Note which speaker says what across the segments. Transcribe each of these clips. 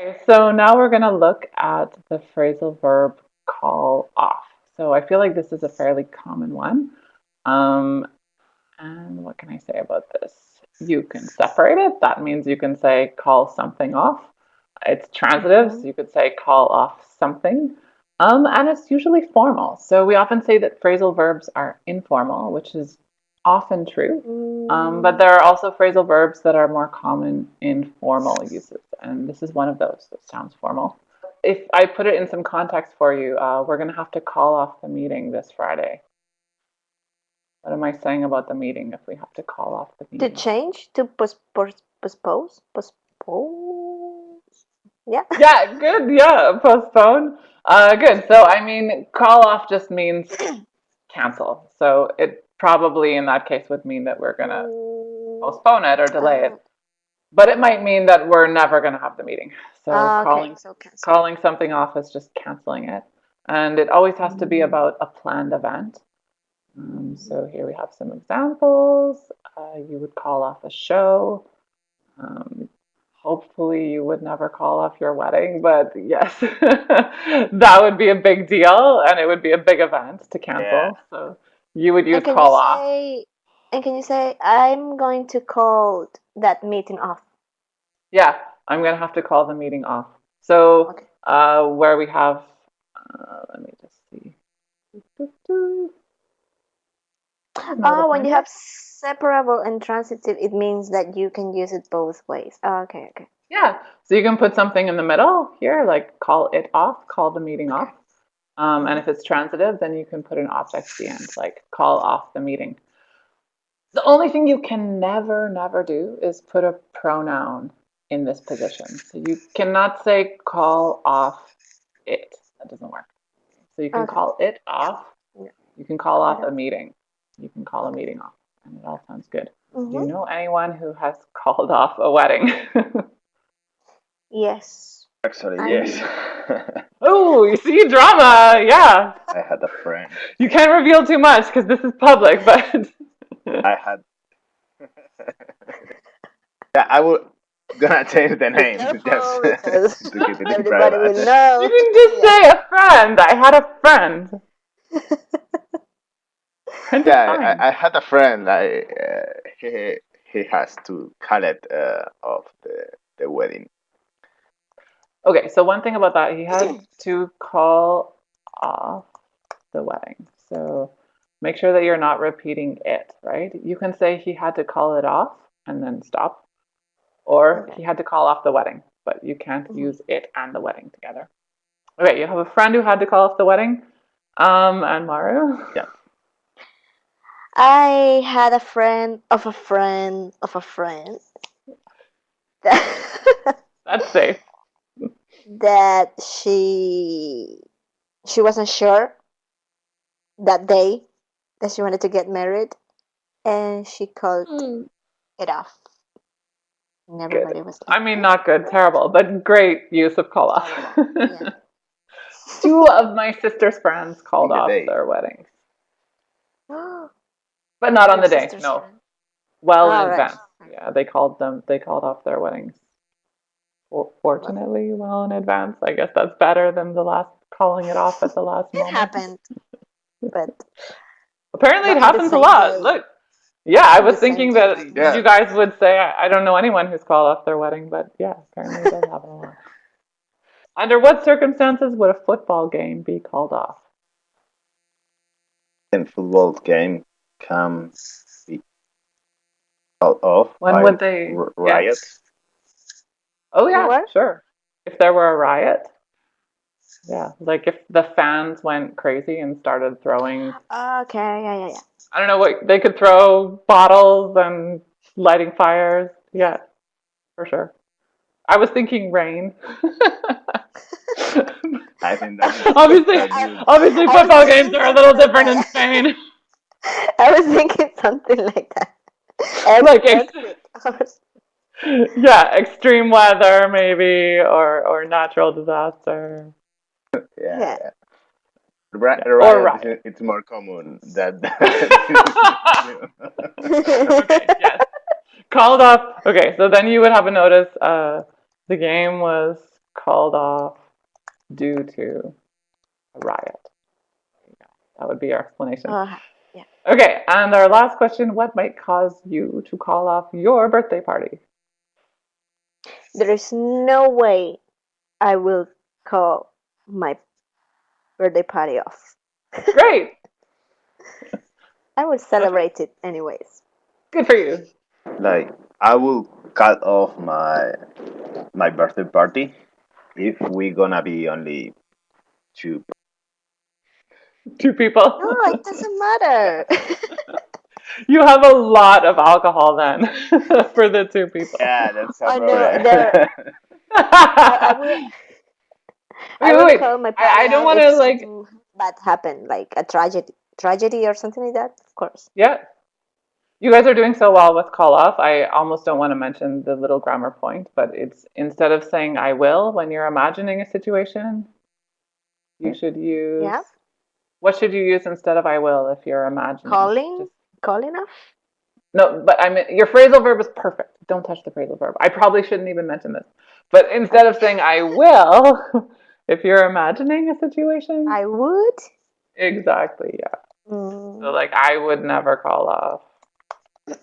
Speaker 1: Okay, so now we're going to look at the phrasal verb call off. So I feel like this is a fairly common one. Um, and what can I say about this? You can separate it. That means you can say call something off. It's transitive, so
Speaker 2: Mm-hmm.
Speaker 1: you could say call off something. And it's usually formal. So we often say that phrasal verbs are informal, which is often true. But
Speaker 2: Mm,
Speaker 1: there are also phrasal verbs that are more common in formal uses, and this is one of those that sounds formal. If I put it in some context for you, we're going to have to call off the meeting this Friday. What am I saying about the meeting if we have to call off the
Speaker 2: to
Speaker 1: meeting?
Speaker 2: change to postpone. Yeah.
Speaker 1: Yeah, good. Yeah, postpone. Good. So, I mean, call off just means cancel. So, it probably in that case would mean that we're going to
Speaker 2: Mm,
Speaker 1: postpone it or delay
Speaker 2: uh,
Speaker 1: it. But it might mean that we're never going to have the meeting. So
Speaker 2: okay,
Speaker 1: calling
Speaker 2: so cancel.
Speaker 1: calling something off is just canceling it. And it always has to be
Speaker 2: Mm,
Speaker 1: about a planned event. So here we have some examples. You would call off a show. Um, Hopefully you would never call off your wedding, but yes, that would be a big deal and it would be a big event to
Speaker 3: Yeah.
Speaker 1: cancel. So you would use
Speaker 2: and can you
Speaker 1: call off.
Speaker 2: say and can you say I'm going to call that meeting off?
Speaker 1: Yeah, I'm gonna have to call the meeting off. So
Speaker 2: Okay.
Speaker 1: where we have, let me just see. Not
Speaker 2: When you
Speaker 1: appointed.
Speaker 2: have separable and transitive, it means that you can use it both ways. Okay, okay,
Speaker 1: Yeah, so you can put something in the middle here, like call it off, call the meeting
Speaker 2: okay.
Speaker 1: off. And
Speaker 2: Mm-hmm.
Speaker 1: if it's transitive, then you can put an object at the end, like call off the meeting. The only thing you can never do is put a pronoun in this position. So you cannot say call off it. That doesn't work. So you can
Speaker 2: Okay.
Speaker 1: call it
Speaker 2: Yeah.
Speaker 1: off.
Speaker 2: Yeah.
Speaker 1: You can call off
Speaker 2: Okay.
Speaker 1: a meeting. You can call a
Speaker 2: Okay.
Speaker 1: meeting off. And it all sounds good. Do you
Speaker 2: Mm-hmm.
Speaker 1: know anyone who has called off a wedding?
Speaker 2: Yes.
Speaker 3: Actually,
Speaker 2: I
Speaker 3: yes.
Speaker 2: do.
Speaker 1: Oh, you see drama. Yeah.
Speaker 3: I had a friend.
Speaker 1: You can't reveal too much because this is public, but
Speaker 3: I had. Yeah, I would gonna change the
Speaker 2: Be
Speaker 3: name just
Speaker 2: careful because
Speaker 3: to keep it in
Speaker 2: everybody will
Speaker 3: private.
Speaker 1: you
Speaker 2: know.
Speaker 1: can just
Speaker 2: Yeah.
Speaker 1: say a friend. I had a friend. Friend is
Speaker 3: Yeah,
Speaker 1: fine.
Speaker 3: I had a friend. He has to call it of the wedding.
Speaker 1: Okay, so one thing about that, he had to call off the wedding. So make sure that you're not repeating it, right? You can say he had to call it off and then stop, or
Speaker 2: Okay.
Speaker 1: he had to call off the wedding, but you can't
Speaker 2: Mhm.
Speaker 1: use it and the wedding together. Okay, you have a friend who had to call off the wedding. And Maru?
Speaker 3: Yeah.
Speaker 2: I had a friend of a friend of a friend that
Speaker 1: That's safe.
Speaker 2: that she wasn't sure that day that she wanted to get married, and she called it off, and
Speaker 1: Good.
Speaker 2: everybody was
Speaker 1: I
Speaker 2: like,
Speaker 1: mean,
Speaker 2: "What?
Speaker 1: not good, terrible, but great use of call off.
Speaker 2: Terrible." Yeah.
Speaker 1: Two of my sister's friends called
Speaker 3: In the
Speaker 1: off
Speaker 3: day.
Speaker 1: their weddings, but not on
Speaker 2: Your
Speaker 1: the day.
Speaker 2: sister's
Speaker 1: No,
Speaker 2: friend.
Speaker 1: well in
Speaker 2: All right.
Speaker 1: advance. Yeah, they called them. They called off their weddings.
Speaker 2: Well,
Speaker 1: Fortunately, well in advance. I guess that's better than the last calling it off at the last
Speaker 2: it
Speaker 1: moment.
Speaker 2: happened, but
Speaker 1: Apparently, it
Speaker 2: not in the
Speaker 1: happens a
Speaker 2: same
Speaker 1: lot.
Speaker 2: day.
Speaker 1: Look, yeah, I
Speaker 2: Not in
Speaker 1: was
Speaker 2: the same
Speaker 1: thinking
Speaker 2: day,
Speaker 1: that
Speaker 2: but
Speaker 1: you
Speaker 3: Yeah.
Speaker 1: guys would say I don't know anyone who's called off their wedding, but yeah, apparently it does happen a lot. Under what circumstances would a football game be called off?
Speaker 3: In football game can be called off
Speaker 1: When
Speaker 3: by
Speaker 1: would they? Yeah.
Speaker 3: riots.
Speaker 1: Oh yeah,
Speaker 2: what?
Speaker 1: sure. If there were a riot, yeah, like if the fans went crazy and started throwing,
Speaker 2: Okay, yeah, yeah, yeah.
Speaker 1: I don't know what they could throw bottles and lighting fires. Yeah, for sure. I was thinking rain.
Speaker 3: I think that is
Speaker 1: obviously,
Speaker 3: that you.
Speaker 1: obviously,
Speaker 2: I was
Speaker 1: football games
Speaker 2: thinking
Speaker 1: are a little
Speaker 2: something like
Speaker 1: different in
Speaker 2: that.
Speaker 1: Spain.
Speaker 2: I was thinking something like that.
Speaker 1: like,
Speaker 2: Earthquake.
Speaker 1: yeah, extreme weather maybe, or natural disaster.
Speaker 3: Yeah,
Speaker 2: Yeah.
Speaker 3: yeah.
Speaker 1: Yeah, or
Speaker 3: Riot
Speaker 1: riot.
Speaker 3: it's more common that.
Speaker 1: okay, yes. Called off. Okay, so then you would have a notice. The game was called off due to a riot. That would be our explanation.
Speaker 2: Yeah.
Speaker 1: Okay, and our last question, what might cause you to call off your birthday party?
Speaker 2: There is no way I will call my birthday party off.
Speaker 1: Great.
Speaker 2: I will celebrate it anyways.
Speaker 1: Good for you.
Speaker 3: Like I will cut off my birthday party if we're gonna be only two.
Speaker 1: Two people.
Speaker 2: No, it doesn't matter.
Speaker 1: You have a lot of alcohol then for the two people.
Speaker 3: Yeah, that's a
Speaker 2: I know
Speaker 3: problem.
Speaker 2: there. I will. I will
Speaker 1: Wait.
Speaker 2: call my
Speaker 1: I
Speaker 2: party
Speaker 1: don't
Speaker 2: off
Speaker 1: want
Speaker 2: if
Speaker 1: to like.
Speaker 2: something bad happened, like a tragedy or something like that. Of course.
Speaker 1: Yeah. You guys are doing so well with call off. I almost don't want to mention the little grammar point, but it's instead of saying I will when you're imagining a situation, you should use
Speaker 2: Yeah.
Speaker 1: what should you use instead of I will if you're imagining?
Speaker 2: Calling,
Speaker 1: Just
Speaker 2: calling off.
Speaker 1: no, but I mean your phrasal verb is perfect. Don't touch the phrasal verb. I probably shouldn't even mention this. But instead of saying I will, if you're imagining a situation,
Speaker 2: I would.
Speaker 1: exactly, yeah. So
Speaker 2: Mm,
Speaker 1: like I would never call off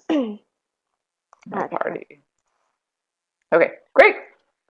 Speaker 1: my
Speaker 2: okay.
Speaker 1: party. Okay, great.